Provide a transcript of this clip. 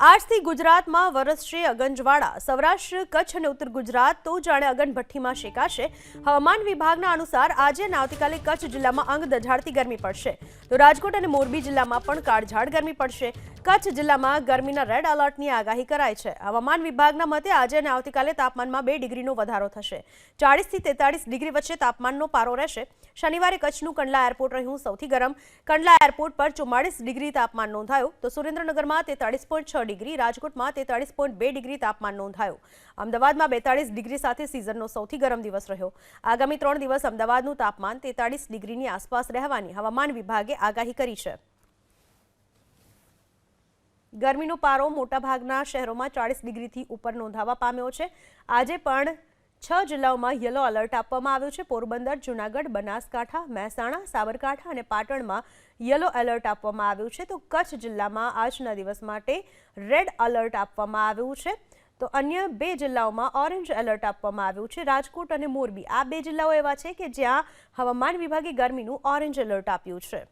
આજથી ગુજરાતમાં વરસશે અગનજવાળા। સૌરાષ્ટ્ર, કચ્છ અને ઉત્તર ગુજરાત તો જાણે અગનભઠ્ઠીમાં શેકાશે। હવામાન વિભાગના અનુસાર આજે અને આવતીકાલે કચ્છ જિલ્લામાં અંગ દઝાડતી ગરમી પડશે, તો રાજકોટ અને મોરબી જિલ્લામાં પણ કાળઝાળ ગરમી પડશે। કચ્છ જિલ્લામાં ગરમીના રેડ એલર્ટની આગાહી કરાઈ છે। હવામાન વિભાગના મતે આજે અને આવતીકાલે તાપમાનમાં 2 ડિગ્રીનો વધારો થશે। 40 થી 43 ડિગ્રી વચ્ચે તાપમાનનો પારો રહેશે। શનિવારે કચ્છનું કંડલા એરપોર્ટ રહ્યું સૌથી ગરમ। કંડલા એરપોર્ટ પર 44 ડિગ્રી તાપમાન નોંધાયું, તો સુરેન્દ્રનગરમાં 43.6 ડિગ્રી, રાજકોટમાં 43.2 ડિગ્રી તાપમાન નોંધાયું। અમદાવાદમાં 42 ડિગ્રી સાથે સિઝનનો સૌથી ગરમ દિવસ રહ્યો। આગામી 3 દિવસ અમદાવાદનું તાપમાન 43 ડિગ્રીની આસપાસ રહેવાની હવામાન વિભાગે આગાહી કરી છે। ગરમીનો પારો મોટાભાગના શહેરોમાં 40 ડિગ્રીથી ઉપર નોંધાવા પામ્યો છે। આજે પણ 6 જિલ્લાઓમાં યલો એલર્ટ આપવામાં આવ્યું છે। પોરબંદર, જૂનાગઢ, બનાસકાંઠા, મહેસાણા, સાબરકાંઠા અને પાટણમાં યલો એલર્ટ આપવામાં આવ્યું છે, તો કચ્છ જિલ્લામાં આજના દિવસ માટે રેડ એલર્ટ આપવામાં આવ્યું છે, તો અન્ય 2 જિલ્લાઓમાં ઓરેન્જ એલર્ટ આપવામાં આવ્યું છે। રાજકોટ અને મોરબી આ 2 જિલ્લાઓ એવા છે કે જ્યાં હવામાન વિભાગે ગરમીનું ઓરેન્જ એલર્ટ આપ્યું છે।